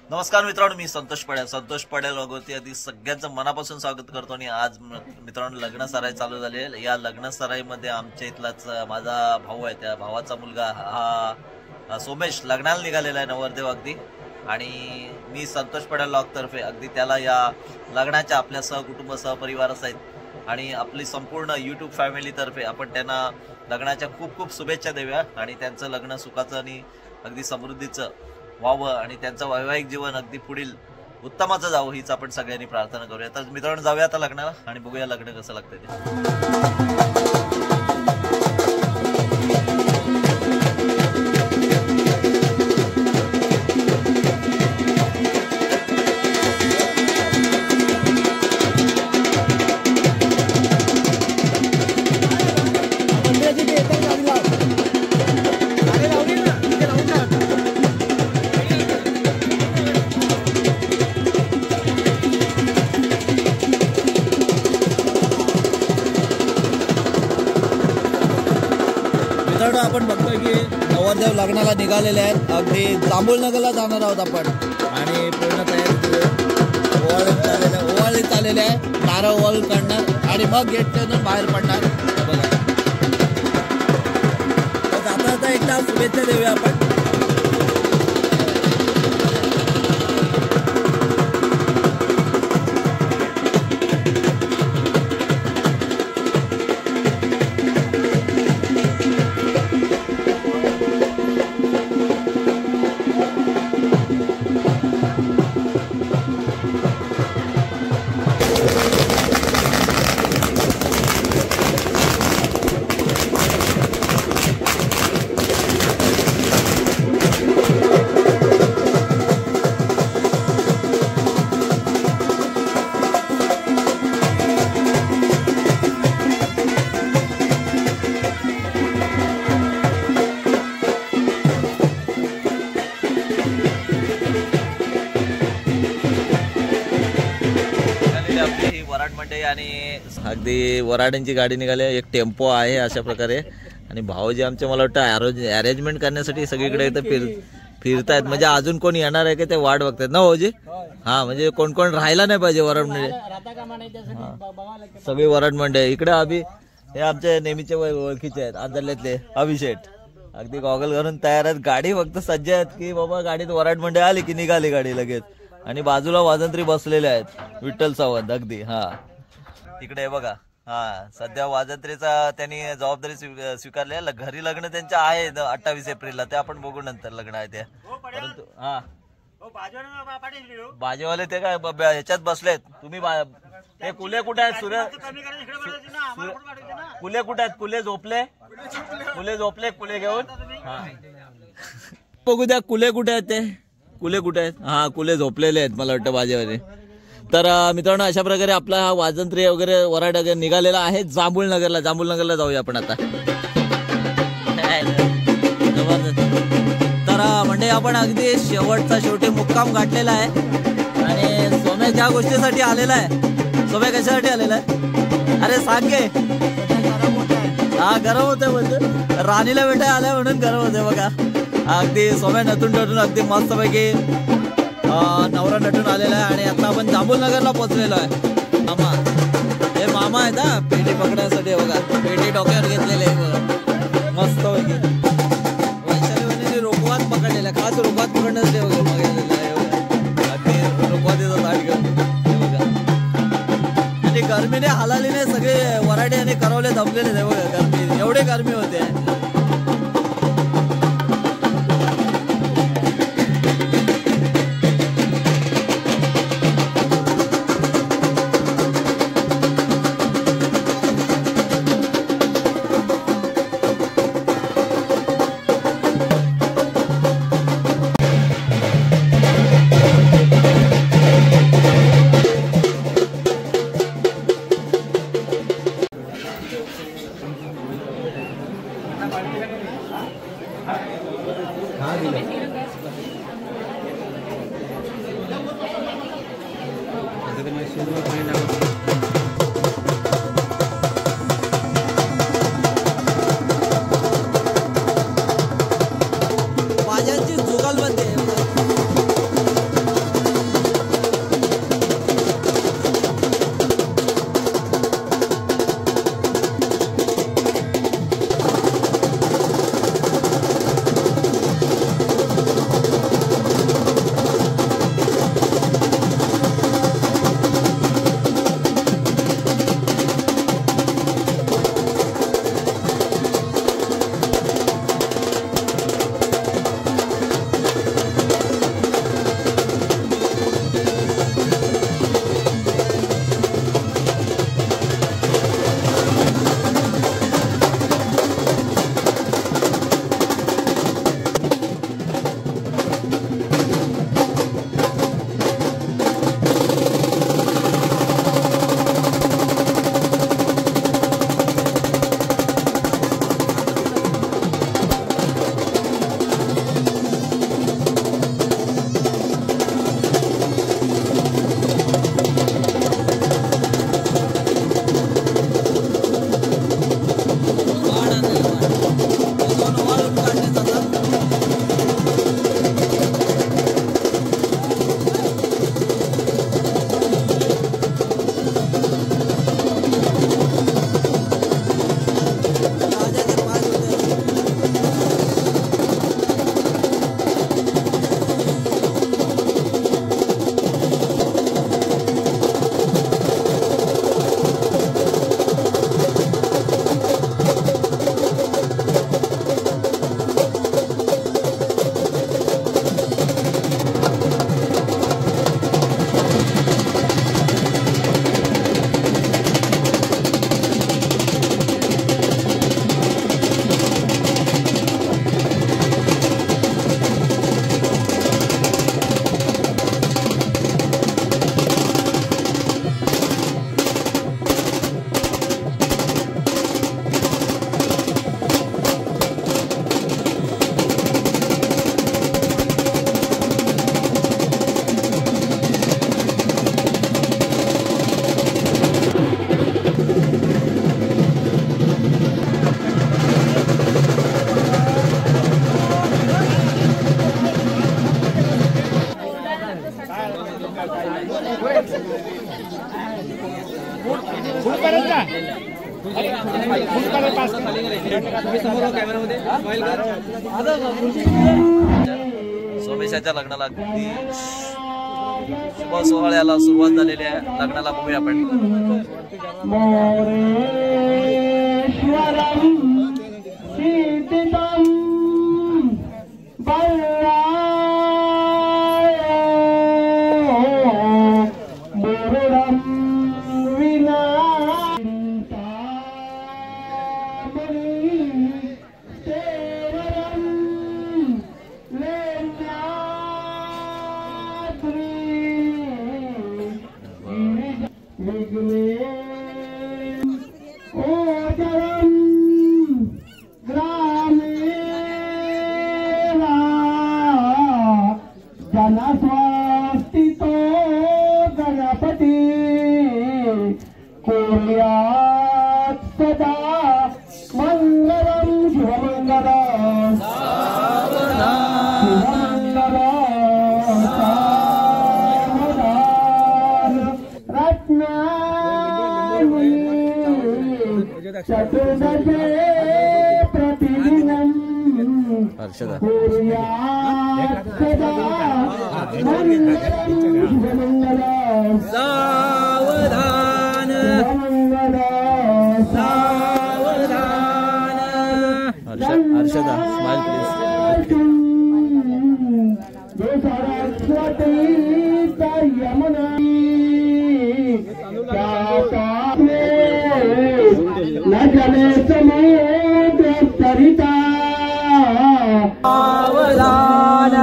नमस्कार मित्रांनो, मी संतोष पडेल वगैरे अगदी सगळ्यांचं मनापासून स्वागत करतो. आणि आज मित्रांनो लग्न सराई चालू झाली आहे. या लग्न सराईमध्ये आमच्या इथलाच माझा भाऊ आहे, त्या भावाचा मुलगा हा सोमेश लग्नाला निघालेला आहे, नवरदेव अगदी. आणि मी संतोष पडेल लॉगतर्फे अगदी त्याला या लग्नाच्या आपल्या सहकुटुंब सहपरिवारासहित आणि आपली संपूर्ण यूट्यूब फॅमिलीतर्फे आपण त्यांना लग्नाच्या खूप खूप शुभेच्छा देऊया. आणि त्यांचं लग्न सुखाचं आणि अगदी समृद्धीचं व्हावं आणि त्यांचं वैवाहिक जीवन अगदी पुढील उत्तमाचं जावं हीच आपण सगळ्यांनी प्रार्थना करूया. तर मित्रांनो जाऊया आता लग्नाला आणि बघूया लग्न कसं लागतं ते. आपण बघतोय की नवरदेव लग्नाला निघालेले आहेत. अगदी जांभूळनगरला जाणार आहोत आपण आणि पूर्ण तयारी ओवाळीत आलेले आहे. नारळ ओवाळून काढणार आणि मग गेटनं बाहेर पडणार. बघा जाता एकदा शुभेच्छा देऊया आपण. आणि अगदी वराड्यांची गाडी निघाली, एक टेम्पो आहे अशा प्रकारे. आणि भाऊजी आमचे मला वाटतं अरेंजमेंट करण्यासाठी सगळीकडे इथं फिरतायत. म्हणजे अजून कोण येणार आहे की ते वाट बघतायत ना भाऊजी? हा, म्हणजे कोण कोण राहायला नाही पाहिजे वराड म्हणजे सगळी वराड मंडळी इकडे. हे आमचे नेहमीचे ओळखीचे आहेत आदरल्यातले अभिषेक. अगदी गॉगल घालून तयार आहेत, गाडी फक्त सज्ज आहेत की बाबा गाडीत वराड मंडळी आली की निघाली गाडी लगेच. आणि बाजूला वाजंत्री बसलेले आहेत विठ्ठल सावंत अगदी. हा इकडे बघा, हा सध्या वाजंत्रीचा त्यांनी जबाबदारी स्वीकारली आहे. घरी लग्न त्यांच्या आहे 28 एप्रिलला, ते आपण बघू नंतर लग्न आहे ते. परंतु हा बाजेवाले ते काय ह्याच्यात बसलेत. तुम्ही ते कुले कुठे आहेत? कुले कुठे आहेत? कुले झोपले कुले घेऊन. हा बघू द्या कुले कुठे आहेत ते. कुले कुठे आहेत? हा कुले झोपलेले आहेत मला वाटतं बाजेवाले. तर मित्रांनो अशा प्रकारे आपला हा वाजंत्री वगैरे वराड वगैरे निघालेला आहे जांभूळनगरला जाऊया आपण आता. तर म्हणजे आपण अगदी शेवटी मुक्काम गाठलेला आहे. आणि सोम्या ज्या गोष्टीसाठी आलेला आहे, सोम्या कशासाठी आलेला आहे? अरे सांग गे. हा गरम होते बोलतो, राणीला भेटाय आलाय म्हणून गरम होते. बघा अगदी सोम्या नटून अगदी मस्तपैकी नवरा नटून आलेला आहे. आणि आता आपण जांभूळनगरला पोहोचलेलो आहे. हे मामा आहेत हा पेटी पकडण्यासाठी. बघा पेटी डोक्यावर घेतलेले आहे बघा मस्त पैकी. वैशाली रोकवात पकडलेला, खास रोकवात पकडण्यासाठी वगैरे बघितलेलं आहे. अगदी रोकवातीचा ताट घेऊन बघा. आणि गरमीने हालालीने सगळे वराडे आणि करवले दमलेले आहे बघा. गरमी एवढी गरमी होते. रमेशाच्या लग्नाला अगदी शुभ सोहळ्याला सुरुवात झालेली आहे. लग्नाला बघूया आपण. जनस्वास्तितो गणपती कुर्यात् सदा मंगलम शुभमंगलम चतुर्दशे प्रतिदिनं कुर्यात् सदा मंगलम शुभमंगलम सावधान सावधान. Harshada smile please. सरस्वती यमुना न जले समुद्र सरिता सावधान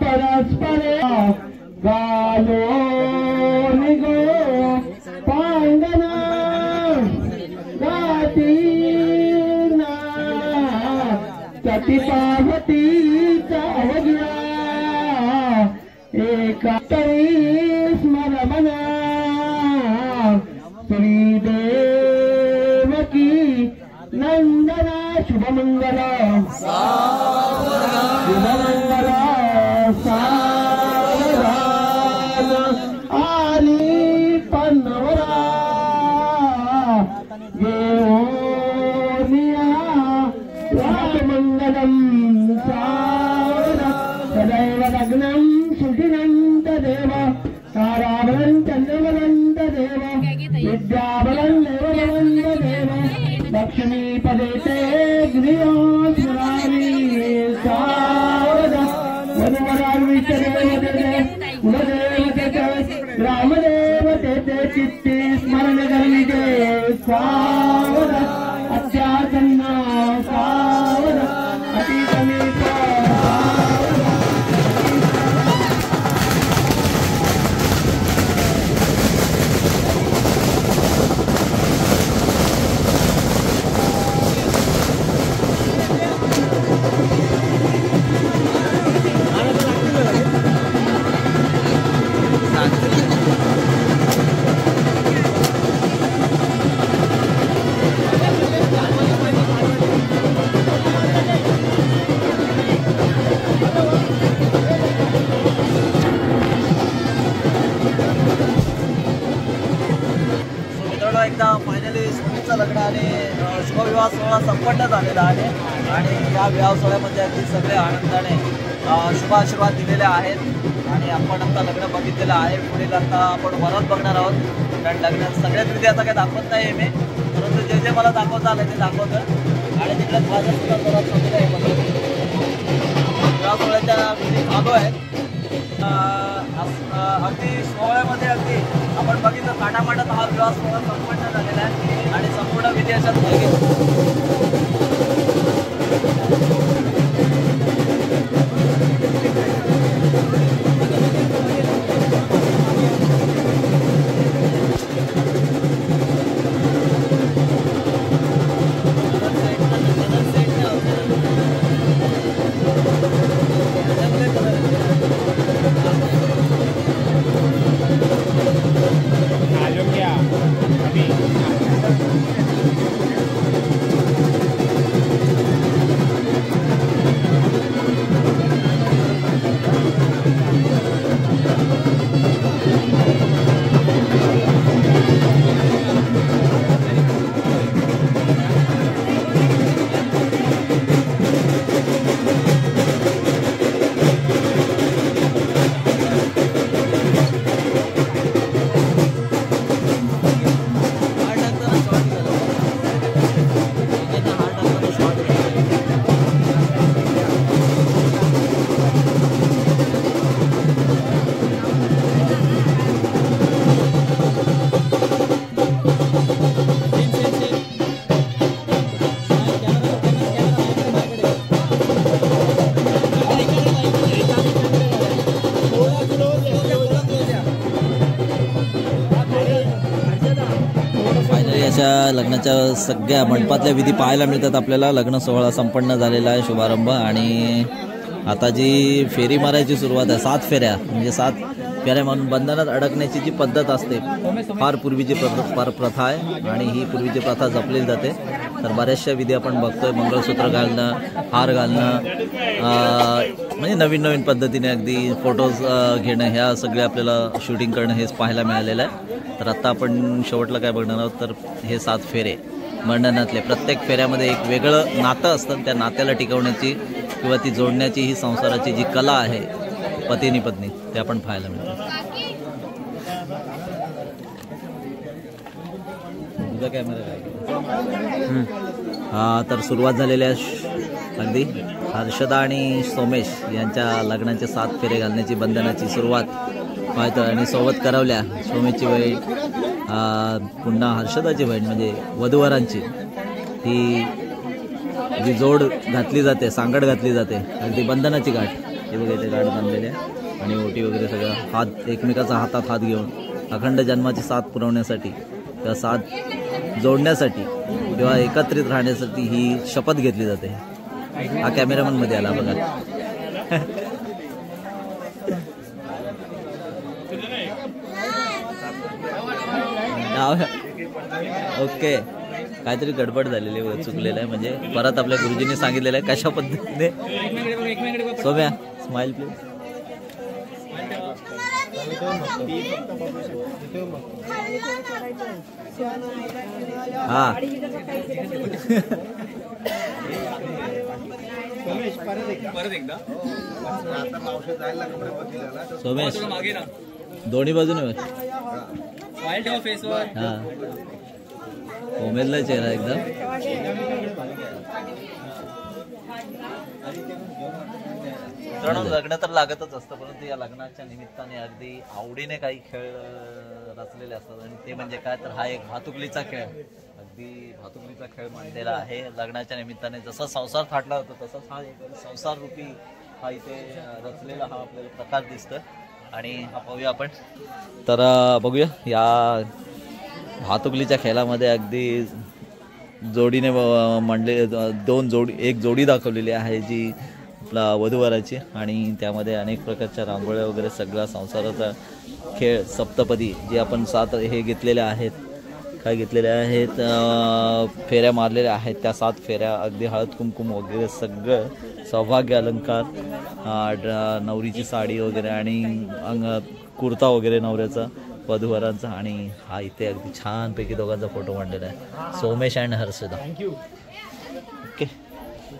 परस्परे गालो निगो पांगना गातीना सतीपावतीचा अवज्ञा एका तरी स्मरमना श्रीदेवकी नंदना शुभमंगल शुभमंगल सावधान आली पन्नवरा येओनिया राममंगलम सावधान सदैव लग्नं सुखिनंत देव ताराबलं चंद्रबलं देव विद्याबलं देवबलं देव लक्ष्मीपदे ते गृहो स्मरामि सावधान रामदेव ते चित्ते स्मरण करिगे सावधान अत्यासन्न सावधान अति समीप एकदा फायनली सुनीचं लग्न आणि शुभविवाह सोहळा संपन्न झालेला आहे. आणि या विवाह सोहळ्यामध्ये अगदी सगळे आनंदाने शुभ आशीर्वाद दिलेले आहेत. आणि आपण आता लग्न बघितलेलं आहे. पुढील आता आपण वरात बघणार आहोत. कारण लग्नात सगळ्याच विधी आता काही दाखवत नाही मी, परंतु जे जे मला दाखवता आलं ते दाखवतं. आणि तिकडे माझा सुद्धा वरात चाललेला आहे. विवाह सोहळ्याच्या विधी चालू आहेत. अगदी सोहळ्यामध्ये अगदी आपण बघितलं काटामाटात हा विवाह सोहळा संपन्न झालेला आहे. आणि संपूर्ण विधी अशात लग्नाच्या सगळ्या मंडपातल्या विधी पाहायला मिळतात आपल्याला. लग्न सोहळा संपन्न झालेला आहे, शुभारंभ. आणि आता जी फेरी मारायची सुरुवात आहे, 7 फेऱ्या म्हणजे 7 फेऱ्या म्हणून बंधनात अडकण्याची जी पद्धत असते फार पूर्वीची प्रथा आहे आणि ही पूर्वीची प्रथा जपली जाते. तर बऱ्याचशा विधी आपण बघतोय, मंगळसूत्र घालणं, हार घालणं, म्हणजे नवीन नवीन पद्धतीने अगदी फोटोज घेणं, ह्या सगळ्या आपल्याला शूटिंग करणं हेच पाहायला मिळालेलं आहे. तर आत्ता आपण शेवटला काय बघणार आहोत, तर हे 7 फेरे मंडनातले. प्रत्येक फेऱ्यामध्ये एक वेगळं नातं असतं, त्या नात्याला टिकवण्याची किंवा ती जोडण्याची ही संसाराची जी कला आहे पतीनी पत्नी, ते आपण पाहायला मिळतं. तुझा कॅमेरा काय? हा, तर सुरुवात झालेली आहे अगदी हर्षदा आणि सोमेश यांच्या लग्नाचे 7 फेरे घालण्याची बंधनाची सुरुवात पाहतो. आणि सोबत करवल्या सोमेशची बहीण, पुन्हा हर्षदाची बहीण म्हणजे वधूवरांची ही जी जोड घातली जाते, सांगड घातली जाते, अगदी बंधनाची गाठ. हे बघा इथे गाठ बांधलेली आहे आणि ओटी वगैरे सगळं, हात एकमेकाचा हातात हात घेऊन अखंड जन्माची साथ पुरवण्यासाठी किंवा साथ जोडण्यासाठी किंवा एकत्रित राहण्यासाठी ही शपथ घेतली जाते. हा कॅमेरामन मध्ये आला बघा. ओके, काहीतरी गडबड झालेली आहे, चुकलेलं आहे. म्हणजे परत आपल्या गुरुजींनी सांगितलेलं आहे कशा पद्धतीने. Somya smile please. हा सोमेश दोन्ही बाजूने हा, उमेदला चेहरा एकदम. मित्रांनो, लग्न तर लागतच असतं, परंतु या लग्नाच्या निमित्ताने अगदी आवडीने काही खेळ रचलेले असतात. आणि ते म्हणजे काय, तर हा एक भातुकलीचा खेळ, अगदी भातुकलीचा खेळ मांडलेला आहे लग्नाच्या निमित्ताने. जसा संसार थाटला होता तसाच हा एक संसार रूपी हा इथे रचलेला हा आपल्याला प्रकार दिसतोय. आणि हा पाहूया आपण. तर बघूया या भातुकलीच्या खेळामध्ये अगदी जोडीने मांडले एक जोडी दाखवलेली आहे जी आपला वधूवराची. आणि त्यामध्ये अनेक प्रकारच्या रांगोळ्या वगैरे सगळा संसाराचा खेळ, सप्तपदी जे आपण 7 हे घेतलेले आहेत, काय घेतलेले आहेत, फेऱ्या मारलेल्या आहेत. त्या 7 फेऱ्या अगदी हळद कुंकुम वगैरे सगळं, सौभाग्य अलंकार, नवरीची साडी वगैरे आणि कुर्ता वगैरे नवऱ्याचा, वधूवरांचा. आणि हा इथे अगदी छानपैकी दोघांचा फोटो मांडलेला आहे, सोमेश अँड हर्षदा. ओके,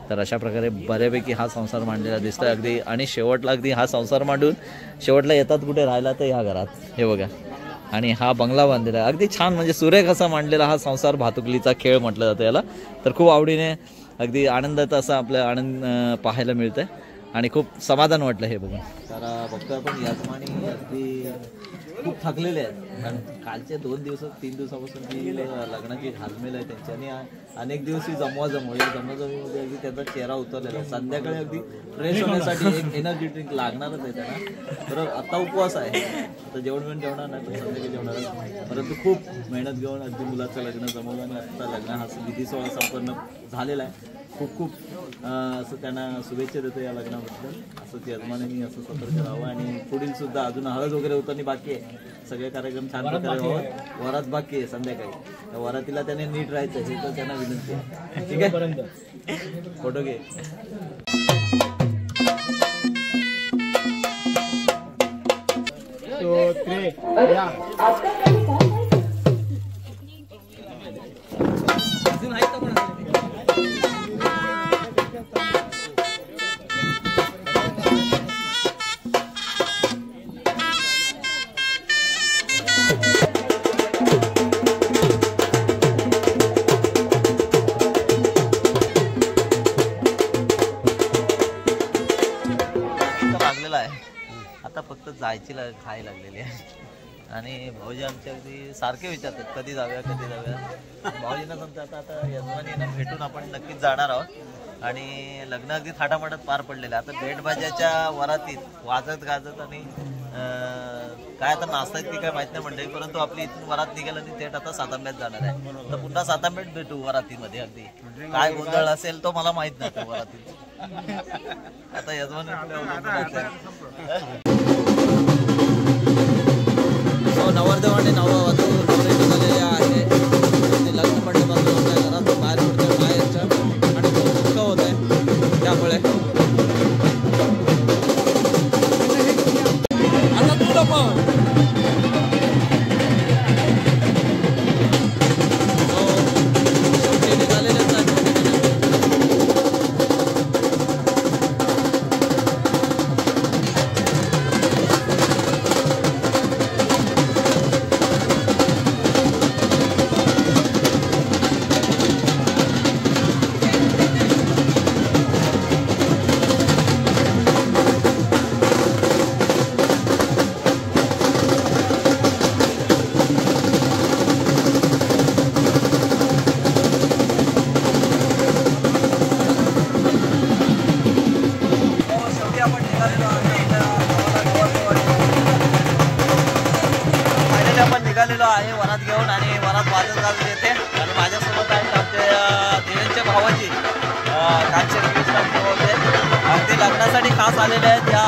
तर अशा प्रकारे बऱ्यापैकी हा संसार मांडलेला दिसतोय अगदी. आणि शेवटला अगदी हा संसार मांडून शेवटला येतात कुठे राहायला, तर ह्या घरात. हे बघा, आणि हा बंगला बांधलेला आहे अगदी छान, म्हणजे सुरेख असा मांडलेला हा संसार भातुकलीचा खेळ म्हटलं जातं याला. तर खूप आवडीने अगदी आनंदात असा आपल्या आनंद पाहायला मिळतंय आणि खूप समाधान वाटलं हे बघून. तर बघतो आपण यजमानी अगदी खूप थकलेले आहेत, कारण कालच्या 3 दिवसापासून ती लग्नाची घालमेल आहे त्यांची. आणि अनेक दिवस ही जमवाजमीमध्ये अगदी त्याचा चेहरा उतरलेला आहे. संध्याकाळी अगदी फ्रेश होण्यासाठी एक एनर्जी ड्रिंक लागणारच आहे त्यांना. तर आता उपवास आहे, आता जेवण जेवणार नाही, पण संध्याकाळी जेवणार. परंतु खूप मेहनत घेऊन अगदी मुलाचं लग्न जमवलं आणि आता लग्न हा विधी सोहळा संपन्न झालेला आहे. खूप खूप असं त्यांना शुभेच्छा देतो या लग्नाबद्दल. असंच यजमानांनी असं सतर्क राहावं. आणि पुढील सुद्धा अजून हळद वगैरे उतरणी बाकी आहे, सगळे कार्यक्रम छान प्रकारे व्हावं. वरात बाकी आहे संध्याकाळी, त्या वरातीला त्याने नीट राहायचं हे तर त्यांना विनंती आहे. ठीक आहे, फोटो घे. आता फक्त जायची घाई लागलेली आहे. आणि भाऊजी आमचे अगदी सारखे विचारतात कधी जाऊया. भाऊजींना समजा आता यजमानींना भेटून आपण नक्कीच जाणार आहोत. आणि लग्न अगदी थाटामाटात पार पडलेलं आहे. आता भेटभाज्याच्या वरातीत वाजत गाजत आणि काय आता नाचतायत की काय माहित नाही मंडळी, परंतु आपली इथून वरात निघाल आणि थेट आता सातांब्यात जाणार आहे. तर पुन्हा सातांब्यात भेटू वरातीमध्ये. अगदी काय गोंधळ असेल तो मला माहित नाही वरातीत. आता यजमान नवरदेव आणि नववधू नवरे निघालेले आहे. लग्न मंडपातून आपल्या घरातून बाहेर पडतो बाहेरच्या आणि खूप दुःख होत आहे त्यामुळे. आता तू नको निघालेलेच आहे. निघालेलो आहे वरात घेऊन आणि वरात वाजत गाजत येते. आणि माझ्यासोबत आहेत आमच्या देवेंच्या भावाची कालचे होते. अगदी लग्नासाठी खास आलेले आहेत. या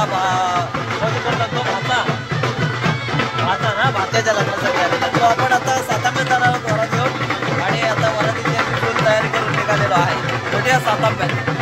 लग्न भात्याच्या लग्नासाठी आलेला. तो आपण आता सातांब्यात जाणार आहोत वरात घेऊन आणि आता वरातीची फुल तयारी करून निघालेलो आहे. भेटूया सातांब्यात.